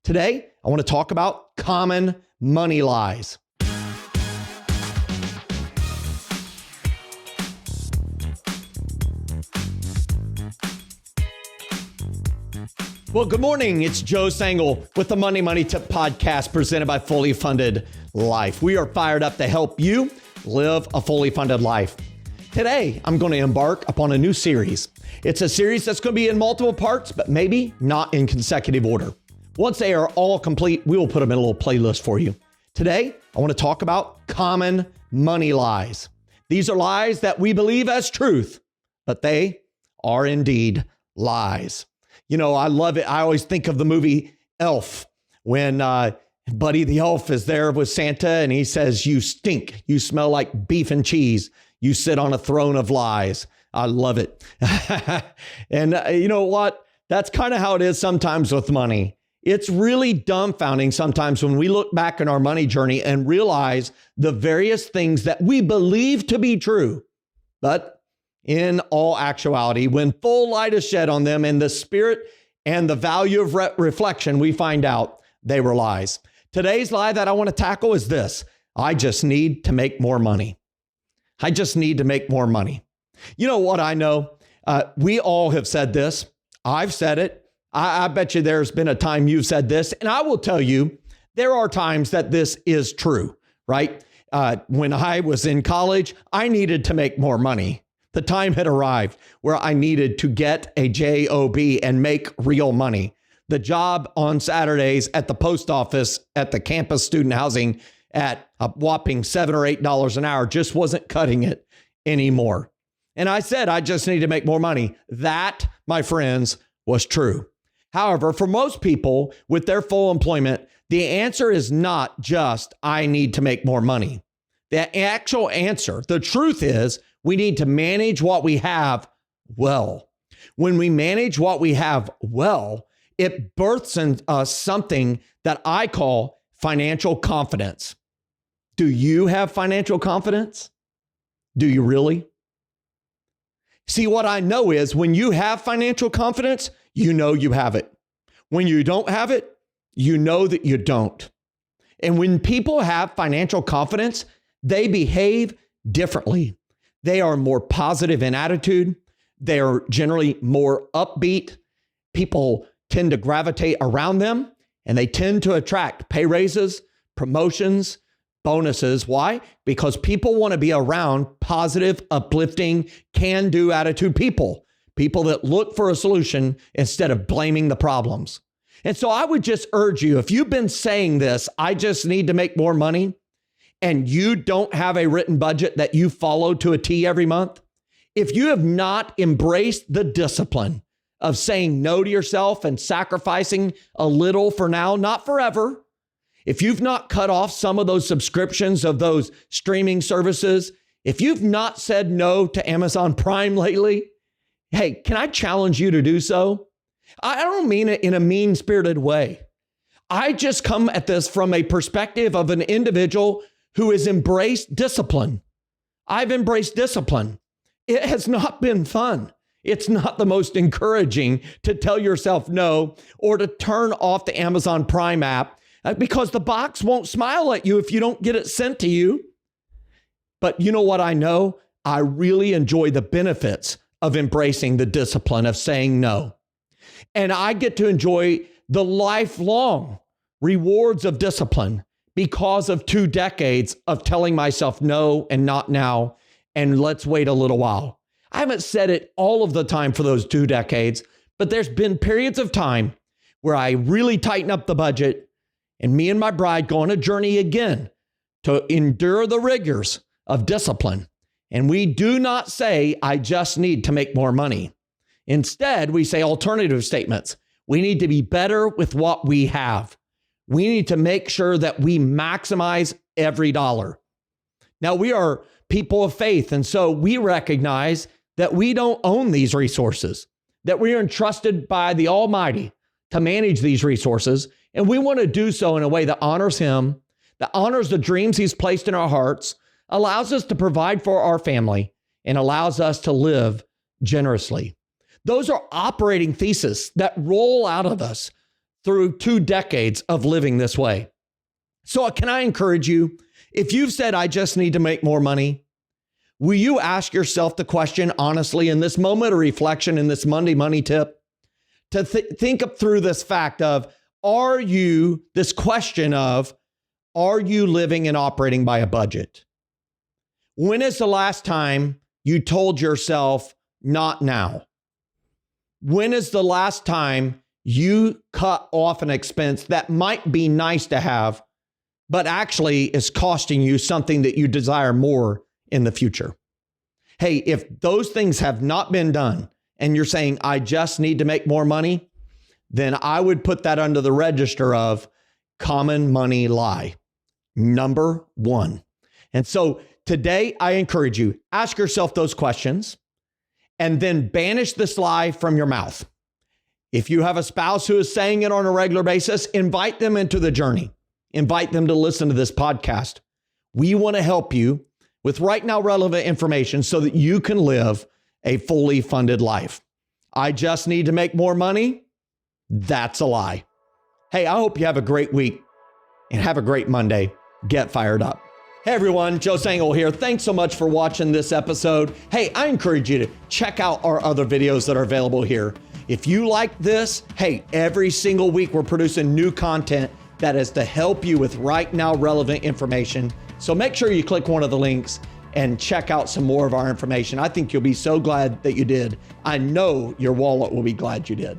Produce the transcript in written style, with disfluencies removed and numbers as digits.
Today, I want to talk about common money lies. Well, good morning. It's Joe Sangle with the Money Tip Podcast presented by Fully Funded Life. We are fired up to help you live a fully funded life. Today, I'm going to embark upon a new series. It's a series that's going to be in multiple parts, but maybe not in consecutive order. Once they are all complete, we will put them in a little playlist for you. Today, I want to talk about common money lies. These are lies that we believe as truth, but they are indeed lies. You know, I love it. I always think of the movie Elf when Buddy the Elf is there with Santa and he says, "You stink. You smell like beef and cheese. You sit on a throne of lies." I love it. And you know what? That's kind of how it is sometimes with money. It's really dumbfounding sometimes when we look back in our money journey and realize the various things that we believe to be true, but in all actuality, when full light is shed on them and the spirit and the value of reflection, we find out they were lies. Today's lie that I want to tackle is this: I just need to make more money. I just need to make more money. You know what I know? We all have said this. I've said it. I bet you there's been a time you've said this, and I will tell you, there are times that this is true, right? When I was in college, I needed to make more money. The time had arrived where I needed to get a job and make real money. The job on Saturdays at the post office at the campus student housing at a whopping $7 or $8 an hour just wasn't cutting it anymore. And I said, I just need to make more money. That, my friends, was true. However, for most people with their full employment, the answer is not just, I need to make more money. The actual answer, the truth is, we need to manage what we have well. When we manage what we have well, it births in us something that I call financial confidence. Do you have financial confidence? Do you really? See, what I know is when you have financial confidence, you know you have it. When you don't have it, you know that you don't. And when people have financial confidence, they behave differently. They are more positive in attitude. They are generally more upbeat. People tend to gravitate around them, and they tend to attract pay raises, promotions, bonuses. Why? Because people want to be around positive, uplifting, can-do attitude people that look for a solution instead of blaming the problems. And so I would just urge you, if you've been saying this, I just need to make more money, and you don't have a written budget that you follow to a T every month, if you have not embraced the discipline of saying no to yourself and sacrificing a little for now, not forever, if you've not cut off some of those subscriptions of those streaming services, if you've not said no to Amazon Prime lately, hey, can I challenge you to do so? I don't mean it in a mean-spirited way. I just come at this from a perspective of an individual who has embraced discipline. I've embraced discipline. It has not been fun. It's not the most encouraging to tell yourself no or to turn off the Amazon Prime app because the box won't smile at you if you don't get it sent to you. But you know what I know? I really enjoy the benefits of embracing the discipline of saying no. And I get to enjoy the lifelong rewards of discipline because of 2 decades of telling myself no and not now, and let's wait a little while. I haven't said it all of the time for those 2 decades, but there's been periods of time where I really tighten up the budget, and me and my bride go on a journey again to endure the rigors of discipline. And we do not say, I just need to make more money. Instead, we say alternative statements. We need to be better with what we have. We need to make sure that we maximize every dollar. Now, we are people of faith, and so we recognize that we don't own these resources, that we are entrusted by the Almighty to manage these resources, and we want to do so in a way that honors Him, that honors the dreams He's placed in our hearts, allows us to provide for our family, and allows us to live generously. Those are operating theses that roll out of us through 2 decades of living this way. So can I encourage you, if you've said, I just need to make more money, will you ask yourself the question honestly in this moment of reflection, in this Monday Money Tip, to think up through this fact of, are you living and operating by a budget? When is the last time you told yourself, not now? When is the last time you cut off an expense that might be nice to have, but actually is costing you something that you desire more in the future? Hey, if those things have not been done and you're saying, I just need to make more money, then I would put that under the register of common money lie, number 1. And so today I encourage you, ask yourself those questions and then banish this lie from your mouth. If you have a spouse who is saying it on a regular basis, invite them into the journey. Invite them to listen to this podcast. We want to help you with right now relevant information so that you can live a fully funded life. I just need to make more money. That's a lie. Hey, I hope you have a great week and have a great Monday. Get fired up. Hey everyone, Joe Sangl here. Thanks so much for watching this episode. Hey, I encourage you to check out our other videos that are available here. If you like this, hey, every single week we're producing new content that is to help you with right now relevant information. So make sure you click one of the links and check out some more of our information. I think you'll be so glad that you did. I know your wallet will be glad you did.